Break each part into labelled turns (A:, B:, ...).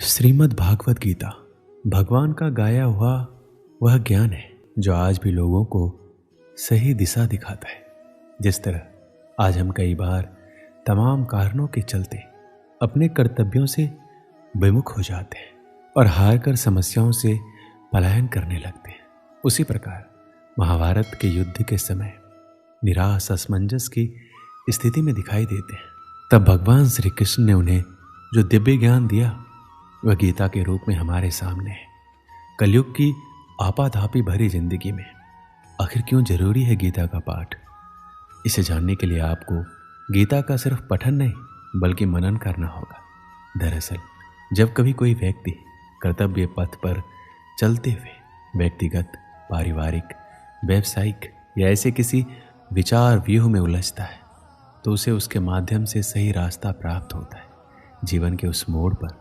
A: श्रीमद् भागवत गीता भगवान का गाया हुआ वह ज्ञान है जो आज भी लोगों को सही दिशा दिखाता है। जिस तरह आज हम कई बार तमाम कारणों के चलते अपने कर्तव्यों से विमुख हो जाते हैं और हार कर समस्याओं से पलायन करने लगते हैं, उसी प्रकार महाभारत के युद्ध के समय निराश असमंजस की स्थिति में दिखाई देते हैं। तब भगवान श्री कृष्ण ने उन्हें जो दिव्य ज्ञान दिया वह गीता के रूप में हमारे सामने है। कलयुग की आपाधापी भरी जिंदगी में आखिर क्यों जरूरी है गीता का पाठ, इसे जानने के लिए आपको गीता का सिर्फ पठन नहीं बल्कि मनन करना होगा। दरअसल जब कभी कोई व्यक्ति कर्तव्य पथ पर चलते हुए व्यक्तिगत, पारिवारिक, व्यावसायिक या ऐसे किसी विचार व्यूह में उलझता है तो उसे उसके माध्यम से सही रास्ता प्राप्त होता है। जीवन के उस मोड़ पर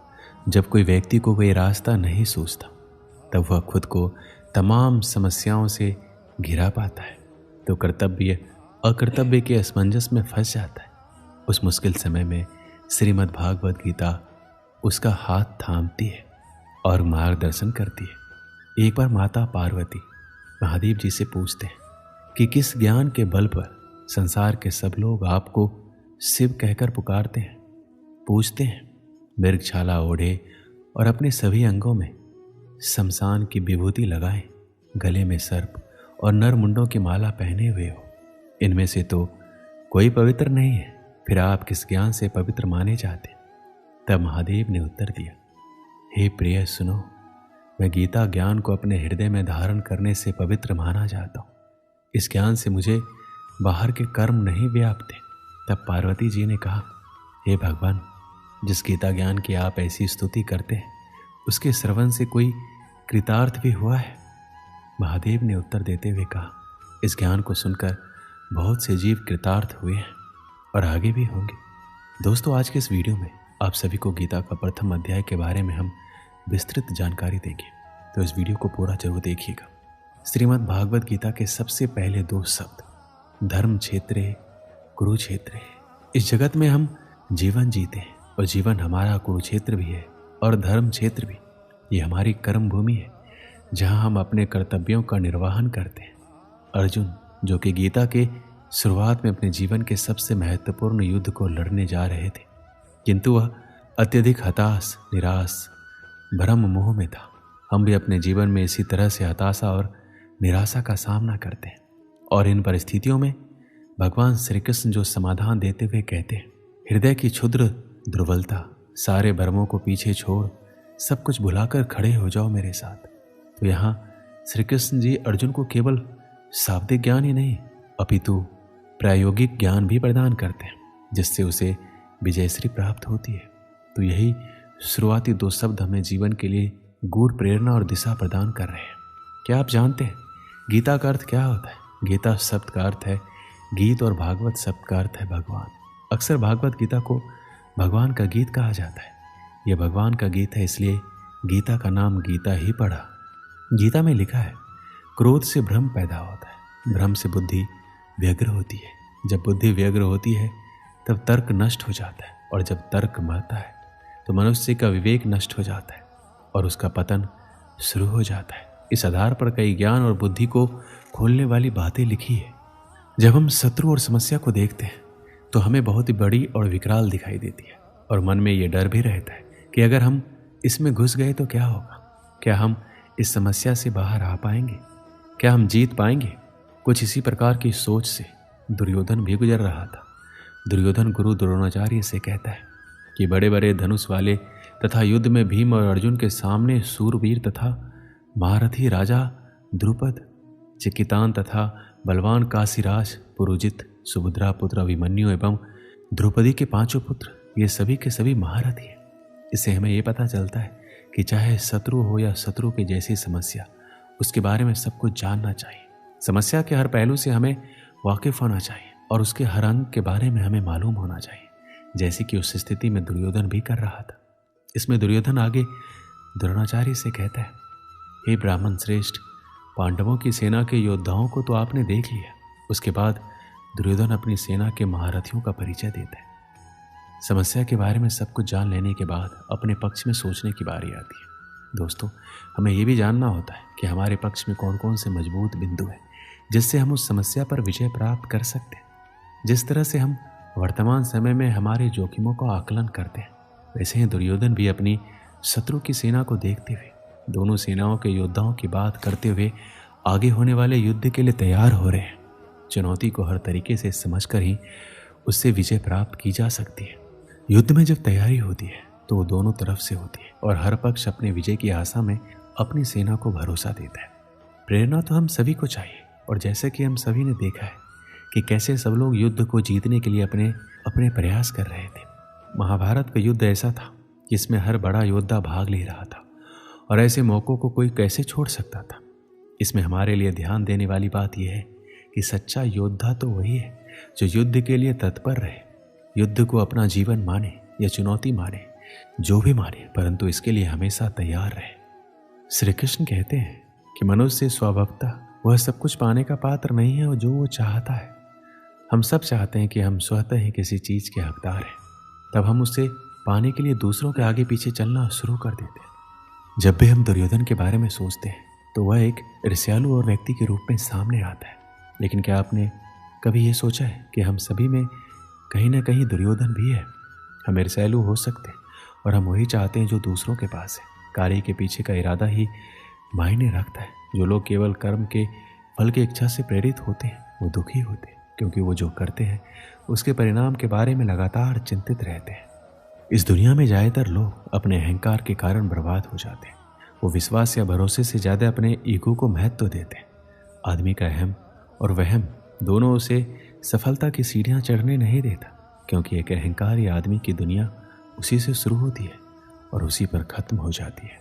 A: जब कोई व्यक्ति को वह रास्ता नहीं सूझता तब वह खुद को तमाम समस्याओं से घिरा पाता है तो कर्तव्य अकर्तव्य के असमंजस में फंस जाता है। उस मुश्किल समय में श्रीमद् भागवत गीता उसका हाथ थामती है और मार्गदर्शन करती है। एक बार माता पार्वती महादेव जी से पूछते हैं कि किस ज्ञान के बल पर संसार के सब लोग आपको शिव कहकर पुकारते हैं। पूछते हैं मृगछाला ओढ़े और अपने सभी अंगों में शमशान की विभूति लगाएं, गले में सर्प और नर मुंडों की माला पहने हुए हो, इनमें से तो कोई पवित्र नहीं है, फिर आप किस ज्ञान से पवित्र माने जाते। तब महादेव ने उत्तर दिया, हे प्रिय सुनो, मैं गीता ज्ञान को अपने हृदय में धारण करने से पवित्र माना जाता हूँ। इस ज्ञान से मुझे बाहर के कर्म नहीं व्यापते। तब पार्वती जी ने कहा, हे भगवान, जिस गीता ज्ञान की आप ऐसी स्तुति करते हैं उसके श्रवण से कोई कृतार्थ भी हुआ है। महादेव ने उत्तर देते हुए कहा, इस ज्ञान को सुनकर बहुत से जीव कृतार्थ हुए हैं और आगे भी होंगे। दोस्तों, आज के इस वीडियो में आप सभी को गीता का प्रथम अध्याय के बारे में हम विस्तृत जानकारी देंगे, तो इस वीडियो को पूरा जरूर देखिएगा। श्रीमद् भागवत गीता के सबसे पहले दो शब्द धर्म क्षेत्रे कुरुक्षेत्रे। इस जगत में हम जीवन जीते हैं और जीवन हमारा कुरुक्षेत्र भी है और धर्म क्षेत्र भी। ये हमारी कर्म भूमि है जहां हम अपने कर्तव्यों का निर्वहन करते हैं। अर्जुन, जो कि गीता के शुरुआत में अपने जीवन के सबसे महत्वपूर्ण युद्ध को लड़ने जा रहे थे, किंतु वह अत्यधिक हताश, निराश, भ्रम मोह में था। हम भी अपने जीवन में इसी तरह से हताशा और निराशा का सामना करते हैं और इन परिस्थितियों में भगवान श्री कृष्ण जो समाधान देते हुए कहते हैं, हृदय की क्षुद्र दुर्बलता, सारे भ्रमों को पीछे छोड़ सब कुछ भुलाकर खड़े हो जाओ मेरे साथ। तो यहाँ श्री कृष्ण जी अर्जुन को केवल शाब्दिक ज्ञान ही नहीं अपितु प्रायोगिक ज्ञान भी प्रदान करते हैं जिससे उसे विजयश्री प्राप्त होती है। तो यही शुरुआती दो शब्द हमें जीवन के लिए गूढ़ प्रेरणा और दिशा प्रदान कर रहे हैं। क्या आप जानते हैं गीता का अर्थ क्या होता है? गीता शब्द का अर्थ है गीत और भागवत शब्द का अर्थ है भगवान। अक्सर भागवत गीता को भगवान का गीत कहा जाता है। यह भगवान का गीत है, इसलिए गीता का नाम गीता ही पड़ा। गीता में लिखा है, क्रोध से भ्रम पैदा होता है, भ्रम से बुद्धि व्यग्र होती है, जब बुद्धि व्यग्र होती है तब तर्क नष्ट हो जाता है और जब तर्क मरता है तो मनुष्य का विवेक नष्ट हो जाता है और उसका पतन शुरू हो जाता है। इस आधार पर कई ज्ञान और बुद्धि को खोलने वाली बातें लिखी है। जब हम शत्रु और समस्या को देखते हैं तो हमें बहुत ही बड़ी और विकराल दिखाई देती है और मन में ये डर भी रहता है कि अगर हम इसमें घुस गए तो क्या होगा? क्या हम इस समस्या से बाहर आ पाएंगे? क्या हम जीत पाएंगे? कुछ इसी प्रकार की सोच से दुर्योधन भी गुजर रहा था। दुर्योधन गुरु द्रोणाचार्य से कहता है कि बड़े बड़े धनुष वाले तथा युद्ध में भीम और अर्जुन के सामने सूरवीर तथा महारथी राजा द्रुपद, चिकितान तथा बलवान काशीराज, पुरोजित, सुभद्रा पुत्र अभिमन्यु एवं द्रौपदी के पांचों पुत्र, ये सभी के सभी महारथी हैं। इससे हमें ये पता चलता है कि चाहे शत्रु हो या शत्रु की जैसी समस्या, उसके बारे में सब कुछ जानना चाहिए। समस्या के हर पहलू से हमें वाकिफ होना चाहिए और उसके हर अंग के बारे में हमें मालूम होना चाहिए, जैसे कि उस स्थिति में दुर्योधन भी कर रहा था। इसमें दुर्योधन आगे द्रोणाचार्य से कहता है, हे ब्राह्मण श्रेष्ठ, पांडवों की सेना के योद्धाओं को तो आपने देख लिया। उसके बाद दुर्योधन अपनी सेना के महारथियों का परिचय देता है। समस्या के बारे में सब कुछ जान लेने के बाद अपने पक्ष में सोचने की बारी आती है। दोस्तों, हमें ये भी जानना होता है कि हमारे पक्ष में कौन कौन से मजबूत बिंदु हैं जिससे हम उस समस्या पर विजय प्राप्त कर सकते हैं। जिस तरह से हम वर्तमान समय में हमारे जोखिमों का आकलन करते हैं, वैसे ही दुर्योधन भी अपनी शत्रु की सेना को देखते हुए, दोनों सेनाओं के योद्धाओं की बात करते हुए आगे होने वाले युद्ध के लिए तैयार हो रहे हैं। चुनौती को हर तरीके से समझकर ही उससे विजय प्राप्त की जा सकती है। युद्ध में जब तैयारी होती है तो वो दोनों तरफ से होती है और हर पक्ष अपने विजय की आशा में अपनी सेना को भरोसा देता है। प्रेरणा तो हम सभी को चाहिए, और जैसे कि हम सभी ने देखा है कि कैसे सब लोग युद्ध को जीतने के लिए अपने अपने प्रयास कर रहे थे। महाभारत का युद्ध ऐसा था जिसमें हर बड़ा योद्धा भाग ले रहा था, और ऐसे मौक़ों को कोई कैसे छोड़ सकता था। इसमें हमारे लिए ध्यान देने वाली बात यह है कि सच्चा योद्धा तो वही है जो युद्ध के लिए तत्पर रहे, युद्ध को अपना जीवन माने या चुनौती माने, जो भी माने, परंतु इसके लिए हमेशा तैयार रहे। श्री कृष्ण कहते हैं कि मनुष्य स्वभावतः वह सब कुछ पाने का पात्र नहीं है और जो वो चाहता है। हम सब चाहते हैं कि हम स्वतः ही किसी चीज़ के हकदार हैं, तब हम उसे पाने के लिए दूसरों के आगे पीछे चलना शुरू कर देते हैं। जब भी हम दुर्योधन के बारे में सोचते हैं तो वह एक ईर्ष्यालु और व्यक्ति के रूप में सामने आता है। लेकिन क्या आपने कभी ये सोचा है कि हम सभी में कहीं ना कहीं दुर्योधन भी है? हम ईर्ष्यालु हो सकते हैं और हम वही चाहते हैं जो दूसरों के पास है। कार्य के पीछे का इरादा ही मायने रखता है। जो लोग केवल कर्म के फल की इच्छा से प्रेरित होते हैं वो दुखी होते हैं, क्योंकि वो जो करते हैं उसके परिणाम के बारे में लगातार चिंतित रहते हैं। इस दुनिया में ज़्यादातर लोग अपने अहंकार के कारण बर्बाद हो जाते हैं। वो विश्वास या भरोसे से ज़्यादा अपने ईगो को महत्व देते हैं। आदमी का अहम और वहम दोनों उसे सफलता की सीढ़ियाँ चढ़ने नहीं देता, क्योंकि एक अहंकारी आदमी की दुनिया उसी से शुरू होती है और उसी पर ख़त्म हो जाती है।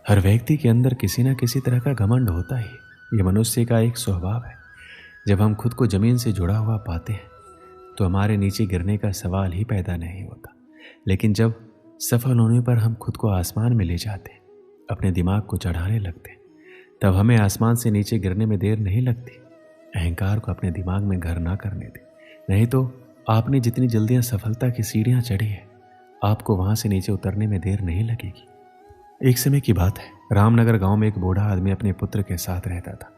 A: हर व्यक्ति के अंदर किसी न किसी तरह का घमंड होता ही। यह मनुष्य का एक स्वभाव है। जब हम खुद को ज़मीन से जुड़ा हुआ पाते हैं तो हमारे नीचे गिरने का सवाल ही पैदा नहीं होता। लेकिन जब सफल होने पर हम खुद को आसमान में ले जाते, अपने दिमाग को चढ़ाने लगते, तब हमें आसमान से नीचे गिरने में देर नहीं लगती। अहंकार को अपने दिमाग में घर ना करने दें, नहीं तो आपने जितनी जल्दी सफलता की सीढ़ियाँ चढ़ी है, आपको वहाँ से नीचे उतरने में देर नहीं लगेगी। एक समय की बात है, रामनगर गांव में एक बूढ़ा आदमी अपने पुत्र के साथ रहता था।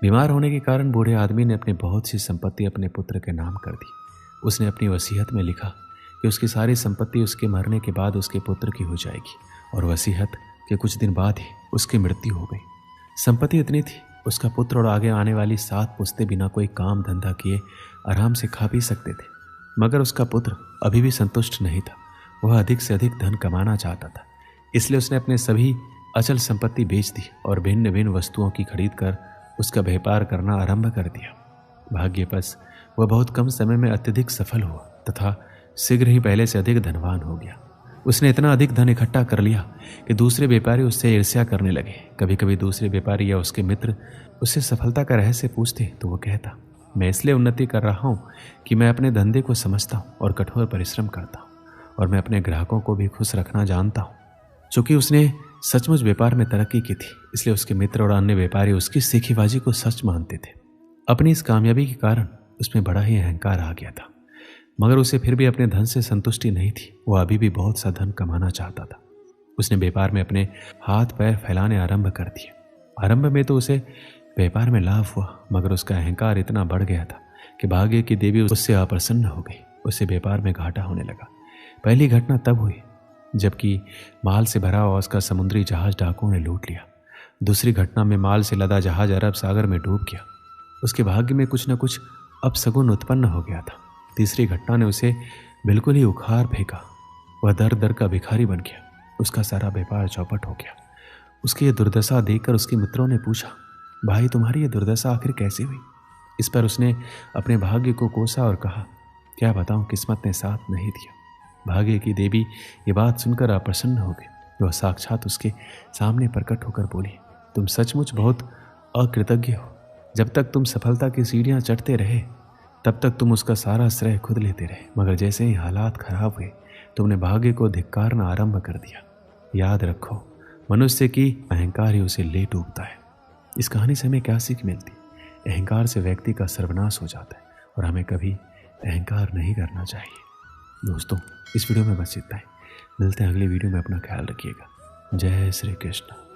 A: बीमार होने के कारण बूढ़े आदमी ने अपनी बहुत सी संपत्ति अपने पुत्र के नाम कर दी। उसने अपनी वसीयत में लिखा कि उसकी सारी संपत्ति उसके मरने के बाद उसके पुत्र की हो जाएगी, और वसीयत के कुछ दिन बाद ही उसकी मृत्यु हो गई। संपत्ति इतनी थी, उसका पुत्र और आगे आने वाली 7 पुश्ते बिना कोई काम धंधा किए आराम से खा पी सकते थे। मगर उसका पुत्र अभी भी संतुष्ट नहीं था। वह अधिक से अधिक धन कमाना चाहता था। इसलिए उसने अपने सभी अचल संपत्ति बेच दी और भिन्न भिन्न वस्तुओं की खरीद कर उसका व्यापार करना आरंभ कर दिया। भाग्यवश वह बहुत कम समय में अत्यधिक सफल हुआ तथा शीघ्र ही पहले से अधिक धनवान हो गया। उसने इतना अधिक धन इकट्ठा कर लिया कि दूसरे व्यापारी उससे ईर्ष्या करने लगे। कभी कभी दूसरे व्यापारी या उसके मित्र उससे सफलता का रहस्य पूछते तो वो कहता, मैं इसलिए उन्नति कर रहा हूँ कि मैं अपने धंधे को समझता हूँ और कठोर परिश्रम करता हूँ, और मैं अपने ग्राहकों को भी खुश रखना जानता हूँ। चूँकि उसने सचमुच व्यापार में तरक्की की थी, इसलिए उसके मित्र और अन्य व्यापारी उसकी सीखीबाजी को सच मानते थे। अपनी इस कामयाबी के कारण उसमें बड़ा ही अहंकार आ गया था, मगर उसे फिर भी अपने धन से संतुष्टि नहीं थी। वह अभी भी बहुत सा धन कमाना चाहता था। उसने व्यापार में अपने हाथ पैर फैलाने आरंभ कर दिए। आरंभ में तो उसे व्यापार में लाभ हुआ, मगर उसका अहंकार इतना बढ़ गया था कि भाग्य की देवी उससे अप्रसन्न हो गई। उससे व्यापार में घाटा होने लगा। पहली घटना तब हुई जबकि माल से भरा हुआ उसका समुद्री जहाज डाकुओं ने लूट लिया। दूसरी घटना में माल से लदा जहाज अरब सागर में डूब गया। उसके भाग्य में कुछ न कुछ अपशगुन उत्पन्न हो गया था। तीसरी घटना ने उसे बिल्कुल ही उखाड़ फेंका। वह दर दर का भिखारी बन गया। उसका सारा व्यापार चौपट हो गया। उसकी यह दुर्दशा देखकर उसके मित्रों ने पूछा, भाई तुम्हारी यह दुर्दशा आखिर कैसे हुई? इस पर उसने अपने भाग्य को कोसा और कहा, क्या बताऊं, किस्मत ने साथ नहीं दिया। भाग्य की देवी ये बात सुनकर अप्रसन्न हो गई। वह साक्षात उसके सामने प्रकट होकर बोली, तुम सचमुच बहुत अकृतज्ञ हो। जब तक तुम सफलता की सीढ़ियां चढ़ते रहे तब तक तुम उसका सारा श्रेय खुद लेते रहे, मगर जैसे ही हालात खराब हुए तुमने भाग्य को धिक्कारना आरंभ कर दिया। याद रखो, मनुष्य की अहंकार ही उसे ले डूबता है। इस कहानी से हमें क्या सीख मिलती? अहंकार से व्यक्ति का सर्वनाश हो जाता है और हमें कभी अहंकार नहीं करना चाहिए। दोस्तों इस वीडियो में बस इतना ही। मिलते हैं अगली वीडियो में। अपना ख्याल रखिएगा। जय श्री कृष्ण।